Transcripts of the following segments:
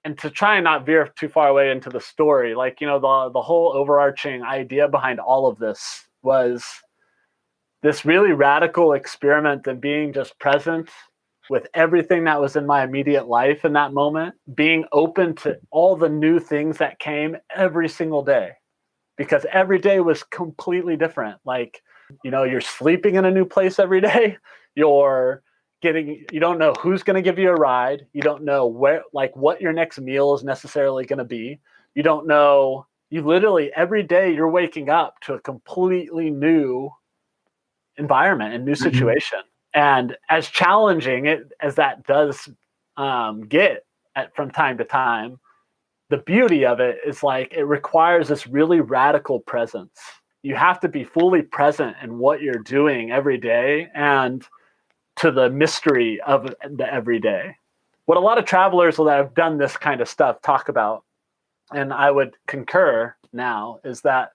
and to try and not veer too far away into the story, like, the whole overarching idea behind all of this was this really radical experiment in being just present with everything that was in my immediate life in that moment, being open to all the new things that came every single day, because every day was completely different. Like, you're sleeping in a new place every day. You don't know who's going to give you a ride. You don't know what your next meal is necessarily going to be. You don't know, you literally every day you're waking up to a completely new environment and new situation. And as challenging as that does get from time to time, the beauty of it is like it requires this really radical presence. You have to be fully present in what you're doing every day and to the mystery of the everyday. What a lot of travelers that have done this kind of stuff talk about, and I would concur now, is that,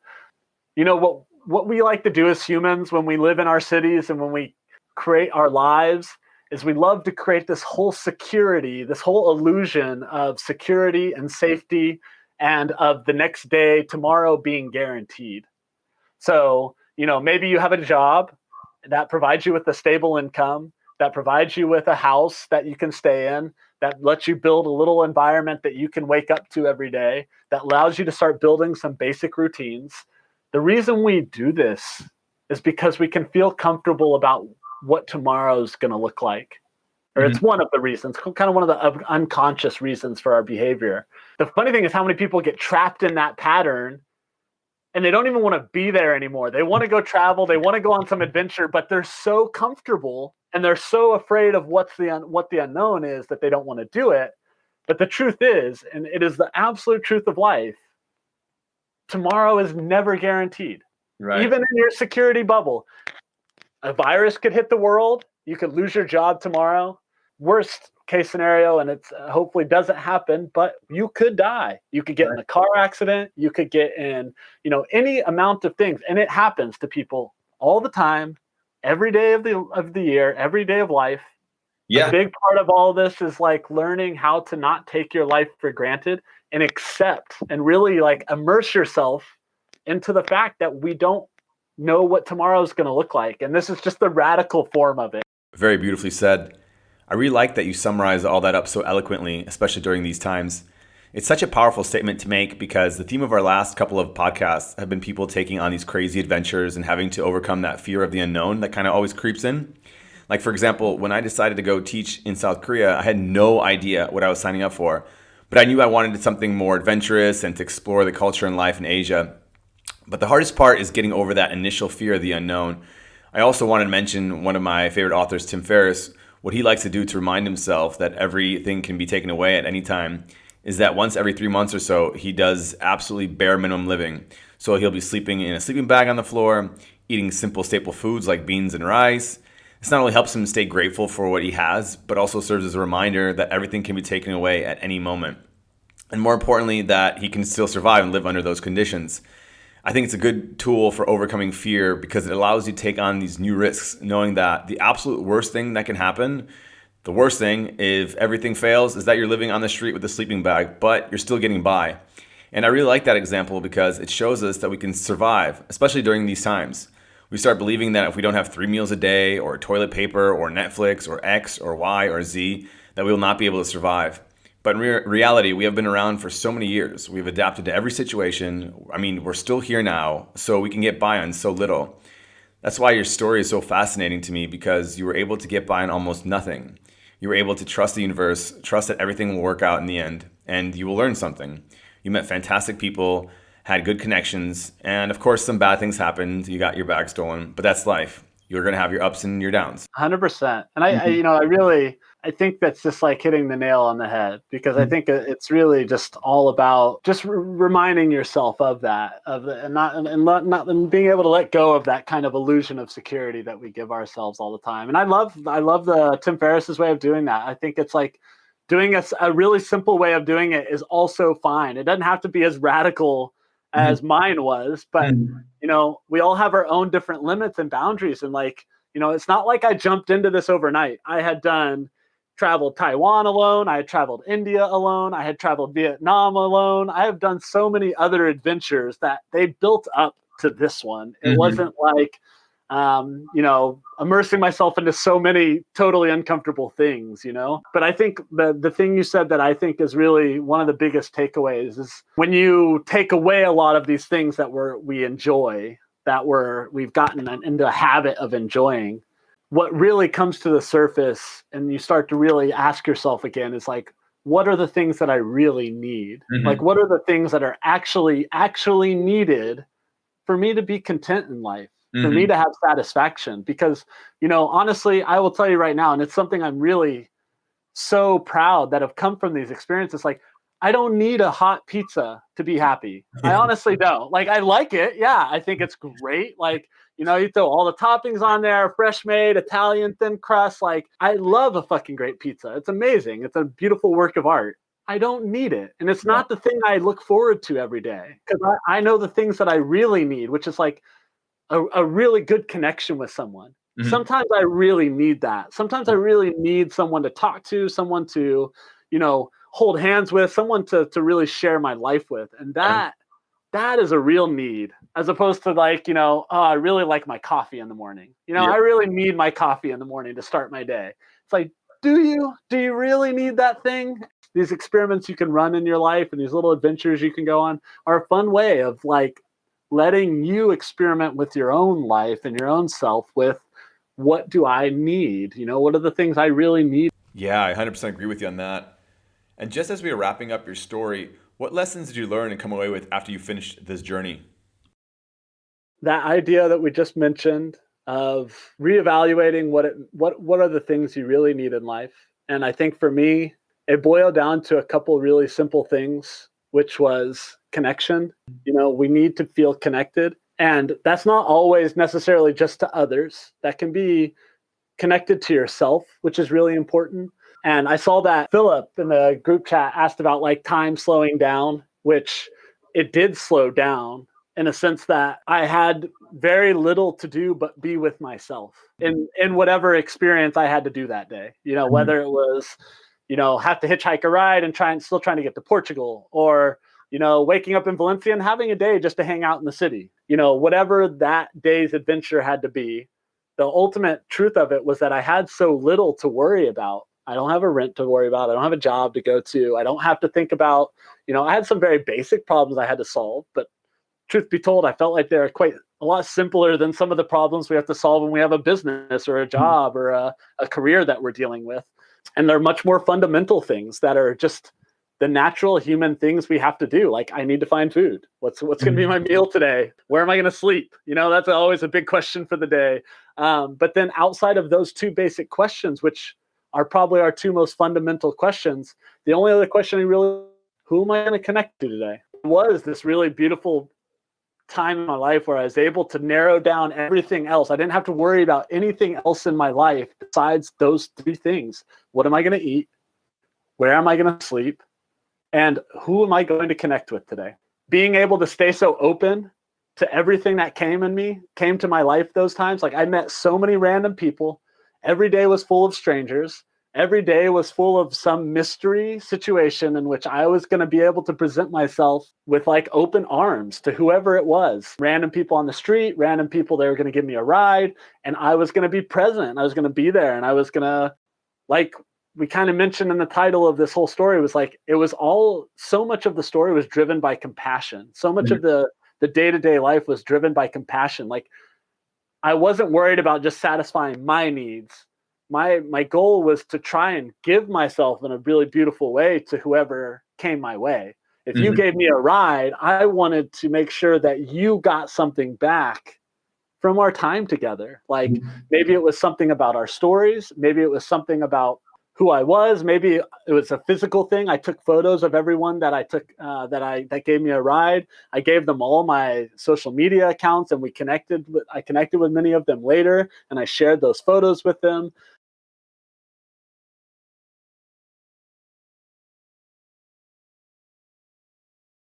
what we like to do as humans when we live in our cities and when we create our lives is we love to create this whole security, this whole illusion of security and safety and of the next day, tomorrow being guaranteed. So, maybe you have a job that provides you with a stable income, that provides you with a house that you can stay in, that lets you build a little environment that you can wake up to every day, that allows you to start building some basic routines. The reason we do this is because we can feel comfortable about what tomorrow's going to look like. Or it's one of the reasons, kind of one of the unconscious reasons for our behavior. The funny thing is how many people get trapped in that pattern and they don't even want to be there anymore. They want to go travel. They want to go on some adventure, but they're so comfortable and they're so afraid of what the unknown is that they don't want to do it. But the truth is, and it is the absolute truth of life, tomorrow is never guaranteed. Right. Even in your security bubble, a virus could hit the world. You could lose your job tomorrow. Worst case scenario, and it's hopefully doesn't happen, but you could die. You could get in a car accident. You could get in, any amount of things, and it happens to people all the time, every day of the year, every day of life. Yeah. A big part of all this is like learning how to not take your life for granted and accept and really like immerse yourself into the fact that we don't know what tomorrow is going to look like. And this is just the radical form of it. Very beautifully said. I really like that you summarize all that up so eloquently, especially during these times. It's such a powerful statement to make because the theme of our last couple of podcasts have been people taking on these crazy adventures and having to overcome that fear of the unknown that kind of always creeps in. Like, for example, when I decided to go teach in South Korea, I had no idea what I was signing up for, but I knew I wanted something more adventurous and to explore the culture and life in Asia. But the hardest part is getting over that initial fear of the unknown. I also wanted to mention one of my favorite authors, Tim Ferriss. What he likes to do to remind himself that everything can be taken away at any time is that once every 3 months or so, he does absolutely bare minimum living. So he'll be sleeping in a sleeping bag on the floor, eating simple staple foods like beans and rice. This not only helps him stay grateful for what he has, but also serves as a reminder that everything can be taken away at any moment. And more importantly, that he can still survive and live under those conditions. I think it's a good tool for overcoming fear because it allows you to take on these new risks, knowing that the absolute worst thing that can happen, the worst thing, if everything fails, is that you're living on the street with a sleeping bag, but you're still getting by. And I really like that example because it shows us that we can survive, especially during these times. We start believing that if we don't have 3 meals a day or toilet paper or Netflix or X or Y or Z, that we will not be able to survive. But in reality, we have been around for so many years. We've adapted to every situation. I mean, we're still here now, so we can get by on so little. That's why your story is so fascinating to me because you were able to get by on almost nothing. You were able to trust the universe, trust that everything will work out in the end, and you will learn something. You met fantastic people, had good connections, and of course, some bad things happened. You got your bag stolen, but that's life. You're going to have your ups and your downs. 100%. And I think that's just like hitting the nail on the head because I think it's really just all about just reminding yourself of that, and being able to let go of that kind of illusion of security that we give ourselves all the time. And I love the Tim Ferriss's way of doing that. I think it's like doing a really simple way of doing it is also fine. It doesn't have to be as radical as mine was, but we all have our own different limits and boundaries. And it's not like I jumped into this overnight. I had done traveled Taiwan alone. I had traveled India alone. I had traveled Vietnam alone. I have done so many other adventures that they built up to this one. It wasn't like, immersing myself into so many totally uncomfortable things, But I think the thing you said that I think is really one of the biggest takeaways is when you take away a lot of these things that we enjoy, that we've gotten into a habit of enjoying, what really comes to the surface and you start to really ask yourself again is like, what are the things that I really need? Like, what are the things that are actually needed for me to be content in life, for me to have satisfaction? Because, honestly, I will tell you right now, and it's something I'm really so proud that have come from these experiences. Like, I don't need a hot pizza to be happy. I honestly don't. Like, I like it. Yeah, I think it's great. Like, you throw all the toppings on there, fresh made, Italian, thin crust. Like, I love a fucking great pizza. It's amazing. It's a beautiful work of art. I don't need it. And it's not the thing I look forward to every day, because I know the things that I really need, which is like a really good connection with someone. Sometimes I really need that. Sometimes I really need someone to talk to, someone to, hold hands with, someone to really share my life with. And that is a real need, as opposed to like, oh, I really like my coffee in the morning. I really need my coffee in the morning to start my day. It's like, do you really need that thing? These experiments you can run in your life and these little adventures you can go on are a fun way of like letting you experiment with your own life and your own self with, what do I need? What are the things I really need? Yeah, I 100% agree with you on that. And just as we are wrapping up your story, what lessons did you learn and come away with after you finished this journey? That idea that we just mentioned of reevaluating what are the things you really need in life. And I think for me, it boiled down to a couple really simple things, which was connection. We need to feel connected. And that's not always necessarily just to others. That can be connected to yourself, which is really important. And I saw that Philip in the group chat asked about like time slowing down, which it did slow down in a sense that I had very little to do but be with myself in whatever experience I had to do that day. Whether it was, have to hitchhike a ride and still trying to get to Portugal, or waking up in Valencia and having a day just to hang out in the city. Whatever that day's adventure had to be, the ultimate truth of it was that I had so little to worry about. I don't have a rent to worry about. I don't have a job to go to. I don't have to think about, I had some very basic problems I had to solve, but truth be told, I felt like they're quite a lot simpler than some of the problems we have to solve when we have a business or a job or a career that we're dealing with. And they're much more fundamental things that are just the natural human things we have to do. Like, I need to find food. What's going to be my meal today? Where am I going to sleep? That's always a big question for the day. But then outside of those two basic questions, which are probably our two most fundamental questions, the only other question who am I going to connect to today? It was this really beautiful time in my life where I was able to narrow down everything else. I didn't have to worry about anything else in my life besides those three things. What am I going to eat? Where am I going to sleep? And who am I going to connect with today? Being able to stay so open to everything that came to my life those times. Like, I met so many random people. Every day was full of strangers. Every day was full of some mystery situation in which I was going to be able to present myself with like open arms to whoever it was. Random people on the street, random people that were going to give me a ride, and I was going to be present. I was going to be there, and I was going to, like we kind of mentioned in the title of this whole story, was like, it was all, so much of the story was driven by compassion. So much of the day-to-day life was driven by compassion. Like, I wasn't worried about just satisfying my needs. My goal was to try and give myself in a really beautiful way to whoever came my way. If you gave me a ride, I wanted to make sure that you got something back from our time together. Like, maybe it was something about our stories. Maybe it was something about who I was. Maybe it was a physical thing. I took photos of everyone that I took, that gave me a ride. I gave them all my social media accounts, and I connected with many of them later, and I shared those photos with them.